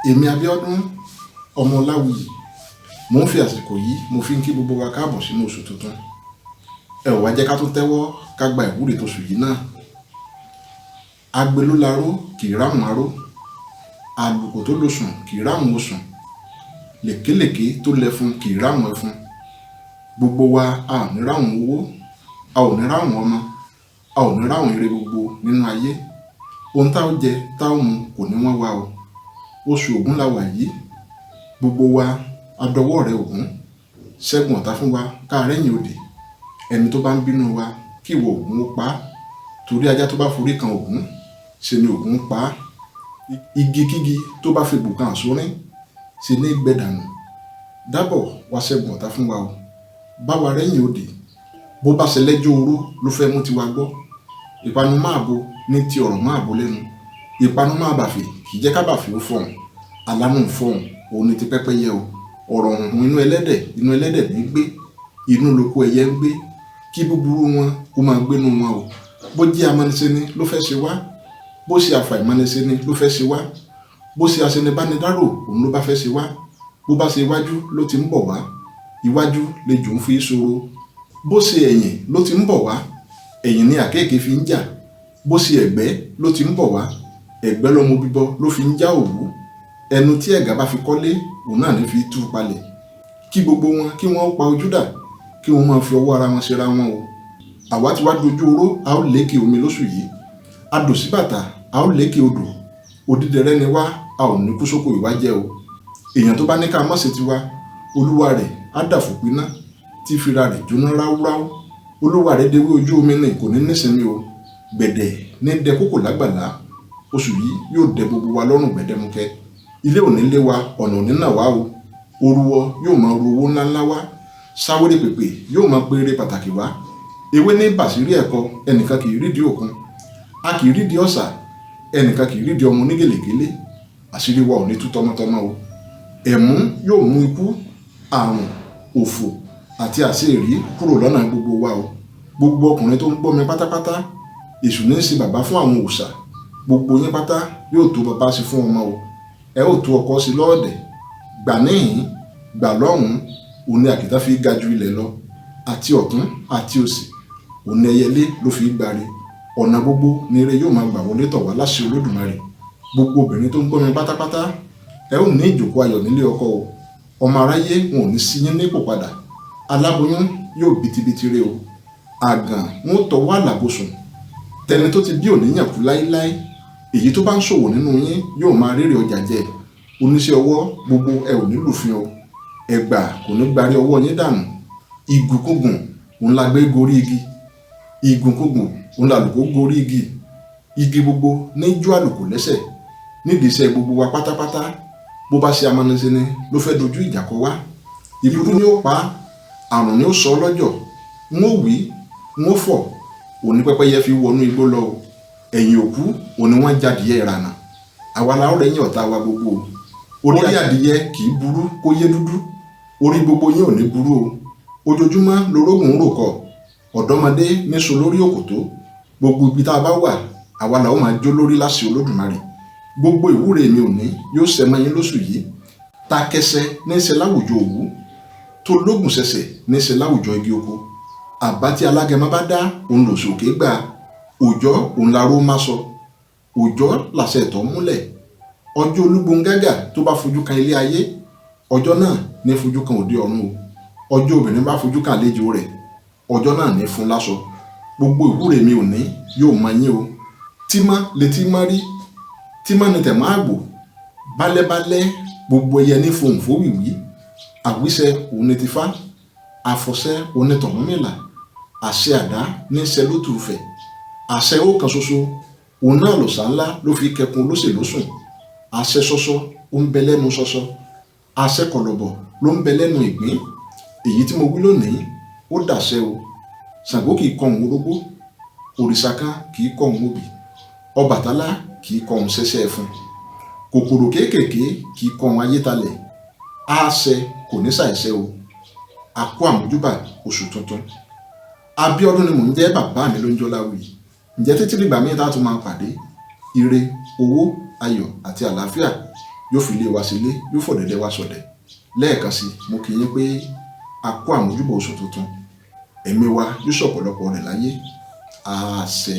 Èmi Abíọ́dún ọmọ Ọláwuyì, mo ń fi àsìkò yìí mo fi ń kí gbogbo wa káàbọ̀ sínú oṣù tuntun. Ẹ ò wá jẹ́ ká tún tẹ́wọ́ ká gba ìwúre tóṣù yìí náà. Agbe ló laró kì í ráhùn aró, àlùkò tó lóṣùn kì í ráhùn osùn, lèkélèké tó lẹfun kì í ráhùn ẹfun. Gbogbo wa a ò ní ráhùn owó, a ò ní ráhùn ọmọ, a ò ní ráhùn ire gbogbo nínú ayé. Ohun tá ó jẹ tá ó mu kò ní wọ́n wá o. Oṣù Ògún la wà yìí, gbogbo wa adọwọ́ rẹ Ògún, ṣẹ́gun ọ̀tá fún wa káàrẹ́yìn òdì. Ẹni tó bá ń bínú wa kí ìwọ Ògún ó pa á, torí ajá tó bá forí kan Ògún ṣe ni Ògún ń pa á. Igi kígi tó bá fi bùkàn àsórín ṣe ní gbẹdànù. Dábọ̀ wá ṣẹ́gun ọ̀tá fún wa o, bá wa rẹ́yìn òdì. Bó bá ṣe lẹ́jọ́ oró ló fẹ́ mú tiwa gbọ́, ìpanu máa bo ní ti ọ̀rọ̀ máa bo lẹ́nu. Ìpanu máa bàfẹ́ kì í jẹ́ ká bàfẹ́ ó fọ̀hún, alánú ń fọ̀hún òun ni ti pẹ́pẹ́yẹ o. Ọ̀rọ̀ ọ̀hún inú ẹlẹ́dẹ̀ ní gbé, inú lóko ẹyẹ ń gbé, kí búburú wọn kó máa gbénú wọn o. Bó jẹ́ amánisẹ́ni ló fẹ́ ṣe wá, bó ṣe àfàìmánisẹ́ni ló fẹ́ ṣe wá, bó ṣe aṣenibánidárò òun ló bá fẹ́ ṣe wá. Bó bá ṣe iwájú ló ti ń bọ̀ wá, iwájú lejò ń fi ṣòro. Bó ṣe ẹ̀yìn ló ti ń bọ̀ wá, ẹ̀yìn ni àkéèké fi ń jà. Bó ṣe ẹ̀gbẹ́ ló ti ń bọ̀ wá, ẹ̀gbẹ́ lọmọ bíbọ ló fi ń já òwú. Ẹnu tí ẹ̀gà bá fi kọ́lé òun náà ní fi tú palẹ̀. Kí gbogbo wọn kí wọ́n pa ojú dà, kí wọ́n máa fi ọwọ́ ara wọn ṣera wọn o. Àwa ti wá dojú oró, a ó lékè omi lóṣù yìí. Adò sí bàtà, a ó lékè odò. Odídẹrẹ́ ni wá, a ò ní kú sóko ìwájẹ́ o. Èèyàn tó bá ní ká má ṣe tiwa, olúwa rẹ̀ á dàfòpiná tí fira rẹ̀ jóná ráúráú. Olúwa rẹ̀ dewé ojú omi ní kò ní nísinmi o. Gbẹ̀dẹ̀ ní dẹ kókò lágbàlá. Oṣù yìí yóò dẹ gbogbo wa lọ́rùn gbẹ̀dẹ̀mukẹ́. Ilé ò ní lé wa, ọ̀nà ò ní nà wá o. Orúwọ yóò máa ru owó ńláńlá wá. Sáwéré pèpè yóò máa péré pàtàkì wá. Ewé ní bàṣírí ẹ̀kọ, ẹnìkan kì í rídìí òkun. A kì í rídìí ọ̀sà, ẹnìkan kì í rídìí ọmọ onígèlègélé. Àṣírí wa ò ní tú tọmọtọmọ o. Ẹ̀mú yóò mú ikú, àrùn, òfò àti àṣírí kúrò lọ́nà gbogbo wa o. Gbogbo ọkùnrin tó ń gbọ́ mi pátápátá, èṣù ní í ṣe bàbá fún àwọn òòṣà. Gbogbo yín pátá yóò tó bàbá sí fún ọmọ o. Ẹ ó tó ọkọ sí lọ́ọ̀dẹ̀. Gbà níhìn, gbà lọ́hùn, òun ni àkìtá fi ga ju ilẹ̀ lọ. Àti ọ̀tún àti òsì, òun ni ẹyẹlé ló fi gbáre. Ọ̀nà gbogbo ni ire yóò máa gbà wọlé tọ̀ wá láṣẹ Olódùmarè. Gbogbo obìnrin tó ń gbọ́ mi pátápátá, ẹ ó ní ìjókòó ayọ̀ nílé ọkọ o. Ọmọ aráyé wọn ò ní sí yín nípò padà. Aláboyún yóò bitibiti re o. Àgàn wọn ó tọwọ́ àlàbòsùn. Tẹni tó ti bí òní yàn kú láíláí. Èyí tó bá ń ṣòwò nínú yín yóò máa rérè ọjà jẹ. Oníṣẹ́ ọwọ́ gbogbo ẹ ò ní lùfin o. Ẹgbà kò ní gbarí ọwọ́ yín dànù. Ìgùnkúgùn òun la gbé gorí igi. Ìgùnkúgùn òun la lùkó gorí igi. Igi gbogbo ní jó àlùkò lẹ́sẹ̀. Nídìí iṣẹ́ gbogbo wa pátápátá. Bó bá ṣe amánisẹ́ni ló fẹ́ dojú ìjà kọ wá. Ìbúrú ni ó pa á, àrùn ni ó sọ lọ́jọ́. N ó wí, n ó fọ̀, òní pẹ́pẹ́yẹ fi wọnú igbó lọ o. Ẹ̀yìn òkú òní wọ́n jadìyẹ ìrànà. Àwa la ó rẹ́yìn ọ̀tá wa gbogbo o. Orí adìyẹ kì í burú kó yé dúdú. Orí gbogbo yín ò ní burú o. Ojoojúmọ́ lorógùn ń rò kọ. Ọ̀dọ́mọdé níṣo lórí òkòtó. Gbogbo ibi tá a bá wà, àwa la ó máa jó lórí láṣẹ Olódùmarè. Gbogbo ìwúre mi òní yóò ṣẹ mọ́ yín lóṣù yìí. Ta kẹsẹ ní í ṣe láwùjọ òwú. Tó lógùn ṣẹ̀ṣẹ̀ ní í ṣe láwùjọ igi oko. Àbá tí alágẹmọ bá dá òun lòṣòkè gbà. Òjọ́ òun la ró má sọ. Òjọ́ làṣẹ ẹ̀tọ́ múlẹ̀. Ọjọ́ olúgbóngágà tó bá fojú kan ilé ayé, ọjọ́ náà ní fojú kan òde ọ̀run o. Ọjọ́ obìnrin bá fojú kan àlejò rẹ̀, ọjọ́ náà ní fún láṣọ. Gbogbo ìwúre mi òní yóò mọ yín o. Tímọ́ létí mọ́ rí, tímọ́ ni tẹ̀mọ́ àgbò. Bálẹ́bálẹ́ gbogbo ẹyẹ ní fohùn fówìwí. Àwíṣẹ òun ni ti fá, àfọ̀ṣẹ òun ni tọ̀rúnmìlà. Àṣẹ àdá ní ṣẹ lótùúfẹ̀. Àṣẹ ó kan ṣoṣo, òun náà lòṣà ńlá ló fi kẹkun olóṣèlú sùn. Àṣẹ ṣọṣọ ó ń bẹ lẹ́nu ṣọṣọ. Àṣẹ kọ̀lọ̀bọ̀ ló ń bẹ lẹ́nu ìgbín. Èyí tí mo wí lónìí ó dàṣẹ o. Ṣàngó kì í kọ òun orógbó, òrìṣà kan kì í kọ òun obì, Ọbàtálá kì í kọ òun ṣẹṣẹ ẹfun, kòkòrò kéékèèké kì í kọ òun ayétalẹ̀. Àṣẹ kò ní ṣàìṣẹ o. Àkó àmójúbà oṣù tuntun. Abíọ́dún ni mò ń jẹ́, bàbá mi ló ń jẹ́ Ọláwuyì. Ǹjẹ́ títí dìgbà míì tá a tún máa pàdé. Ire, owó, ayọ̀ àti àlàáfíà yóò fi ilé wa sílé, yóò fọ̀dẹ̀dẹ̀ wa sọ̀dẹ̀. Lẹ́ẹ̀kan sí mo kí yín pé a kú àmójúbọ̀ oṣù tuntun, ẹ̀mí wa yóò ṣọ̀pọ̀lọpọ̀ rẹ̀ láyé. Àṣẹ.